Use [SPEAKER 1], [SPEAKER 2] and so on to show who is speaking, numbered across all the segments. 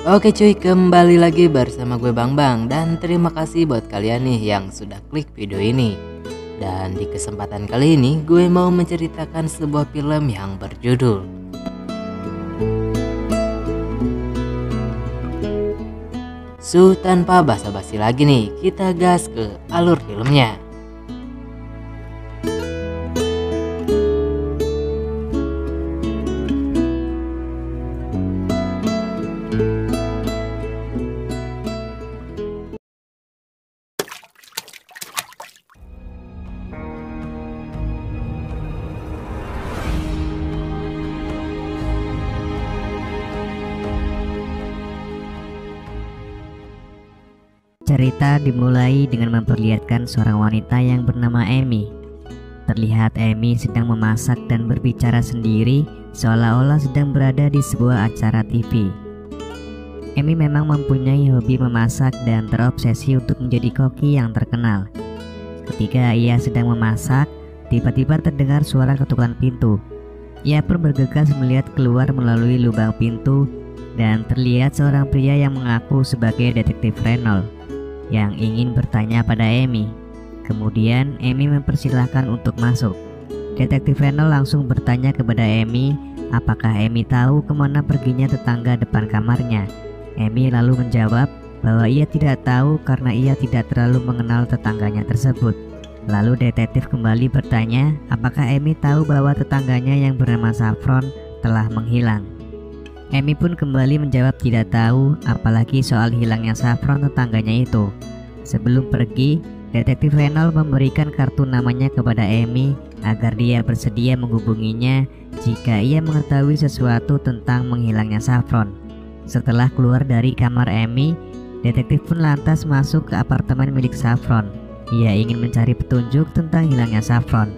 [SPEAKER 1] Oke cuy, kembali lagi bersama gue Bang Bang. Dan terima kasih buat kalian nih yang sudah klik video ini. Dan di kesempatan kali ini gue mau menceritakan sebuah film yang berjudul Tanpa basa-basi lagi nih, kita gas ke alur filmnya.
[SPEAKER 2] Cerita dimulai dengan memperlihatkan seorang wanita yang bernama Amy. Terlihat Amy sedang memasak dan berbicara sendiri seolah-olah sedang berada di sebuah acara TV. Amy memang mempunyai hobi memasak dan terobsesi untuk menjadi koki yang terkenal. Ketika ia sedang memasak, tiba-tiba terdengar suara ketukan pintu. Ia pun bergegas melihat keluar melalui lubang pintu dan terlihat seorang pria yang mengaku sebagai detektif Reynolds yang ingin bertanya pada Amy. Kemudian Amy mempersilahkan untuk masuk. Detektif Reynolds langsung bertanya kepada Amy apakah Amy tahu kemana perginya tetangga depan kamarnya. Amy lalu menjawab bahwa ia tidak tahu karena ia tidak terlalu mengenal tetangganya tersebut. Lalu detektif kembali bertanya apakah Amy tahu bahwa tetangganya yang bernama Saffron telah menghilang. Amy pun kembali menjawab tidak tahu, apalagi soal hilangnya Saffron tetangganya itu. Sebelum pergi, detektif Reynolds memberikan kartu namanya kepada Amy agar dia bersedia menghubunginya jika ia mengetahui sesuatu tentang menghilangnya Saffron. Setelah keluar dari kamar Amy, detektif pun lantas masuk ke apartemen milik Saffron. Ia ingin mencari petunjuk tentang hilangnya Saffron.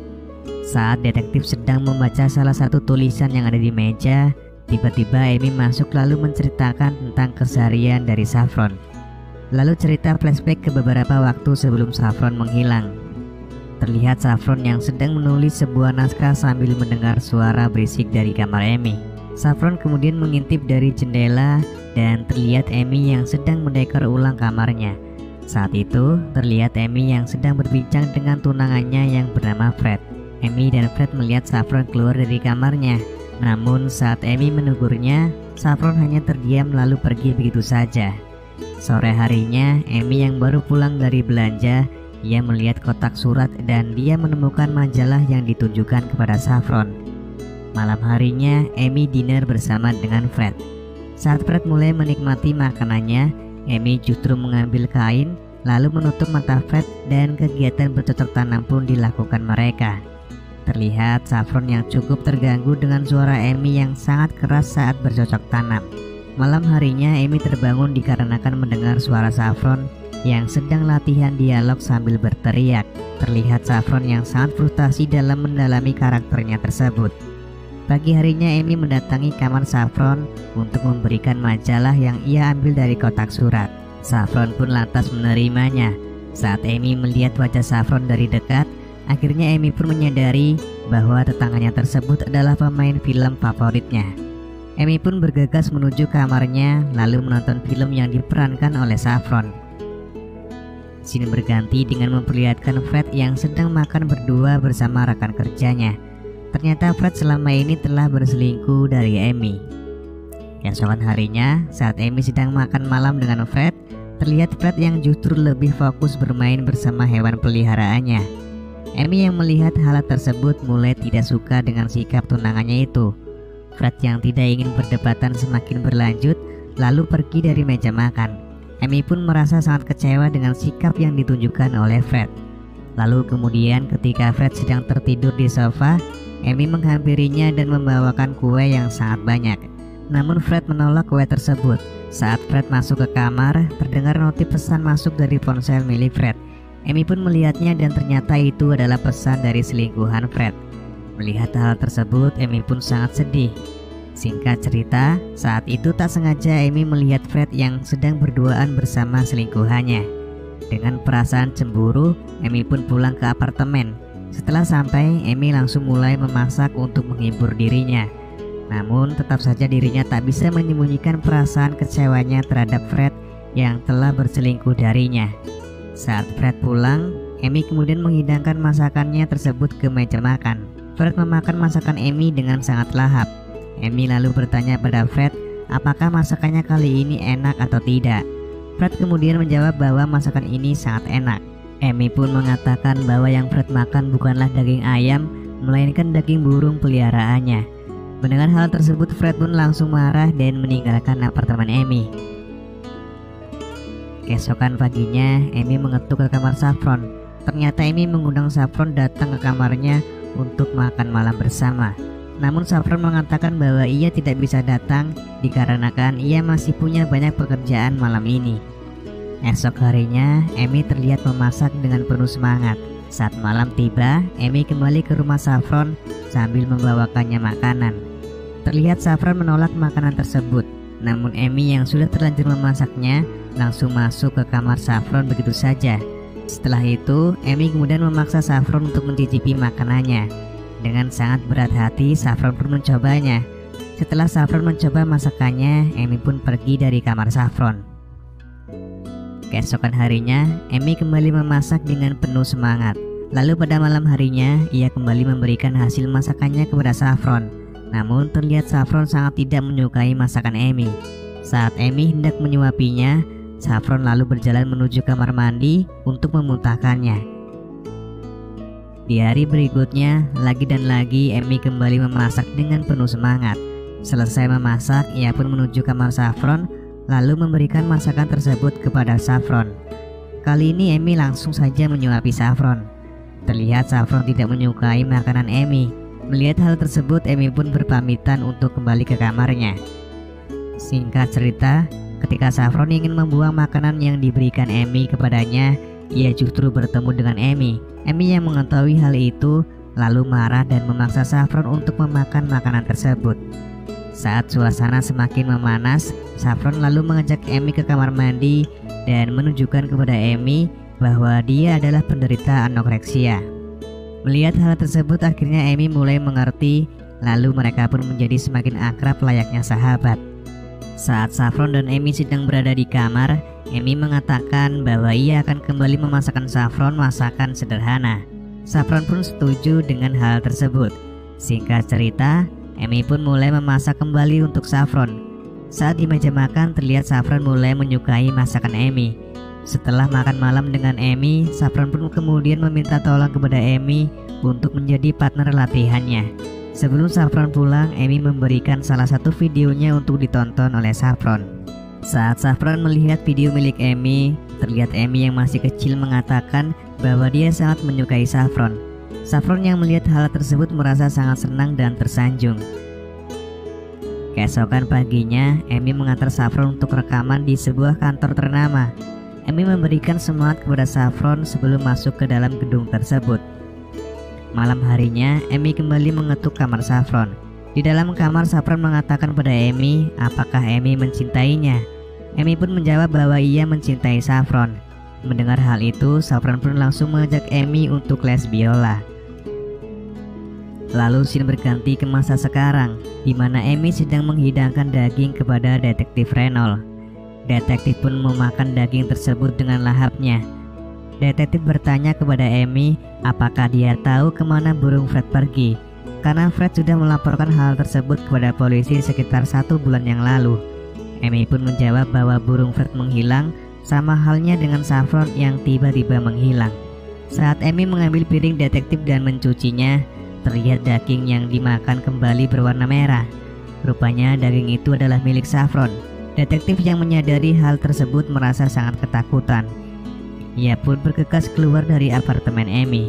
[SPEAKER 2] Saat detektif sedang membaca salah satu tulisan yang ada di meja, tiba-tiba Amy masuk lalu menceritakan tentang keseharian dari Saffron. Lalu cerita flashback ke beberapa waktu sebelum Saffron menghilang. Terlihat Saffron yang sedang menulis sebuah naskah sambil mendengar suara berisik dari kamar Amy. Saffron kemudian mengintip dari jendela dan terlihat Amy yang sedang mendekor ulang kamarnya. Saat itu terlihat Amy yang sedang berbincang dengan tunangannya yang bernama Fred. Amy dan Fred melihat Saffron keluar dari kamarnya. Namun saat Amy menegurnya, Saffron hanya terdiam lalu pergi begitu saja. Sore harinya, Amy yang baru pulang dari belanja, ia melihat kotak surat dan dia menemukan majalah yang ditunjukkan kepada Saffron. Malam harinya, Amy dinner bersama dengan Fred. Saat Fred mulai menikmati makanannya, Amy justru mengambil kain lalu menutup mata Fred dan kegiatan bercocok tanam pun dilakukan mereka. Terlihat Saffron yang cukup terganggu dengan suara Amy yang sangat keras saat bercocok tanam. Malam harinya Amy terbangun dikarenakan mendengar suara Saffron yang sedang latihan dialog sambil berteriak. Terlihat Saffron yang sangat frustasi dalam mendalami karakternya tersebut. Pagi harinya Amy mendatangi kamar Saffron untuk memberikan majalah yang ia ambil dari kotak surat. Saffron pun lantas menerimanya. Saat Amy melihat wajah Saffron dari dekat, akhirnya Amy pun menyadari bahwa tetangganya tersebut adalah pemain film favoritnya. Amy pun bergegas menuju kamarnya lalu menonton film yang diperankan oleh Saffron. Scene berganti dengan memperlihatkan Fred yang sedang makan berdua bersama rekan kerjanya. Ternyata Fred selama ini telah berselingkuh dari Amy. Keesokan harinya, saat Amy sedang makan malam dengan Fred, terlihat Fred yang justru lebih fokus bermain bersama hewan peliharaannya. Amy yang melihat hal tersebut mulai tidak suka dengan sikap tunangannya itu. Fred yang tidak ingin perdebatan semakin berlanjut lalu pergi dari meja makan. Amy pun merasa sangat kecewa dengan sikap yang ditunjukkan oleh Fred. Lalu kemudian ketika Fred sedang tertidur di sofa, Amy menghampirinya dan membawakan kue yang sangat banyak. Namun Fred menolak kue tersebut. Saat Fred masuk ke kamar, terdengar notif pesan masuk dari ponsel milik Fred. Amy pun melihatnya dan ternyata itu adalah pesan dari selingkuhan Fred. Melihat hal tersebut, Amy pun sangat sedih. Singkat cerita, saat itu tak sengaja Amy melihat Fred yang sedang berduaan bersama selingkuhannya. Dengan perasaan cemburu, Amy pun pulang ke apartemen. Setelah sampai, Amy langsung mulai memasak untuk menghibur dirinya. Namun tetap saja dirinya tak bisa menyembunyikan perasaan kecewanya terhadap Fred yang telah berselingkuh darinya. Saat Fred pulang, Amy kemudian menghidangkan masakannya tersebut ke meja makan. Fred memakan masakan Amy dengan sangat lahap. Amy lalu bertanya pada Fred apakah masakannya kali ini enak atau tidak. Fred kemudian menjawab bahwa masakan ini sangat enak. Amy pun mengatakan bahwa yang Fred makan bukanlah daging ayam, melainkan daging burung peliharaannya. Mendengar hal tersebut, Fred pun langsung marah dan meninggalkan apartemen Amy. Keesokan paginya, Amy mengetuk ke kamar Saffron. Ternyata Amy mengundang Saffron datang ke kamarnya untuk makan malam bersama. Namun Saffron mengatakan bahwa ia tidak bisa datang dikarenakan ia masih punya banyak pekerjaan malam ini. Esok harinya, Amy terlihat memasak dengan penuh semangat. Saat malam tiba, Amy kembali ke rumah Saffron sambil membawakannya makanan. Terlihat Saffron menolak makanan tersebut. Namun Amy yang sudah terlanjur memasaknya langsung masuk ke kamar Saffron begitu saja. Setelah itu, Amy kemudian memaksa Saffron untuk mencicipi makanannya. Dengan sangat berat hati, Saffron pun mencobanya. Setelah Saffron mencoba masakannya, Amy pun pergi dari kamar Saffron. Keesokan harinya, Amy kembali memasak dengan penuh semangat. Lalu pada malam harinya, ia kembali memberikan hasil masakannya kepada Saffron. Namun terlihat Saffron sangat tidak menyukai masakan Amy. Saat Amy hendak menyuapinya, Saffron lalu berjalan menuju kamar mandi untuk memuntahkannya. Di hari berikutnya, lagi dan lagi Amy kembali memasak dengan penuh semangat. Selesai memasak, ia pun menuju kamar Saffron lalu memberikan masakan tersebut kepada Saffron. Kali ini Amy langsung saja menyuapi Saffron. Terlihat Saffron tidak menyukai makanan Amy. Melihat hal tersebut, Amy pun berpamitan untuk kembali ke kamarnya. Singkat cerita, ketika Saffron ingin membuang makanan yang diberikan Amy kepadanya, ia justru bertemu dengan Amy. Amy yang mengetahui hal itu lalu marah dan memaksa Saffron untuk memakan makanan tersebut. Saat suasana semakin memanas, Saffron lalu mengajak Amy ke kamar mandi dan menunjukkan kepada Amy bahwa dia adalah penderita anoreksia. Melihat hal tersebut, akhirnya Amy mulai mengerti, lalu mereka pun menjadi semakin akrab layaknya sahabat. Saat Saffron dan Amy sedang berada di kamar, Amy mengatakan bahwa ia akan kembali memasakkan Saffron masakan sederhana. Saffron pun setuju dengan hal tersebut. Singkat cerita, Amy pun mulai memasak kembali untuk Saffron. Saat di meja makan, terlihat Saffron mulai menyukai masakan Amy. Setelah makan malam dengan Amy, Saffron pun kemudian meminta tolong kepada Amy untuk menjadi partner latihannya. Sebelum Saffron pulang, Amy memberikan salah satu videonya untuk ditonton oleh Saffron. Saat Saffron melihat video milik Amy, terlihat Amy yang masih kecil mengatakan bahwa dia sangat menyukai Saffron. Saffron yang melihat hal tersebut merasa sangat senang dan tersanjung. Keesokan paginya, Amy mengantar Saffron untuk rekaman di sebuah kantor ternama. Amy memberikan semangat kepada Saffron sebelum masuk ke dalam gedung tersebut. Malam harinya, Amy kembali mengetuk kamar Saffron. Di dalam kamar, Saffron mengatakan pada Amy apakah Amy mencintainya. Amy pun menjawab bahwa ia mencintai Saffron. Mendengar hal itu, Saffron pun langsung mengajak Amy untuk les biola. Lalu scene berganti ke masa sekarang, di mana Amy sedang menghidangkan daging kepada detektif Reynolds. Detektif pun memakan daging tersebut dengan lahapnya. Detektif bertanya kepada Amy apakah dia tahu kemana burung Fred pergi, karena Fred sudah melaporkan hal tersebut kepada polisi sekitar 1 bulan yang lalu. Amy pun menjawab bahwa burung Fred menghilang, sama halnya dengan Saffron yang tiba-tiba menghilang. Saat Amy mengambil piring detektif dan mencucinya, terlihat daging yang dimakan kembali berwarna merah. Rupanya daging itu adalah milik Saffron. Detektif yang menyadari hal tersebut merasa sangat ketakutan. Ia pun bergegas keluar dari apartemen Amy.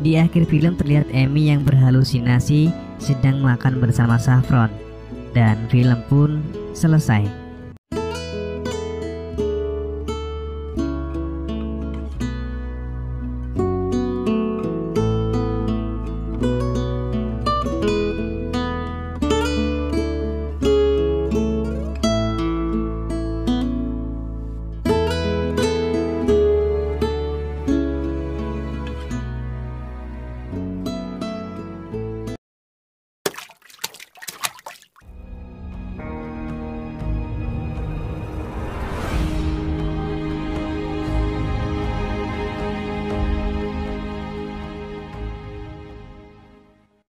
[SPEAKER 2] Di akhir film terlihat Amy yang berhalusinasi sedang makan bersama Saffron. Dan film pun selesai.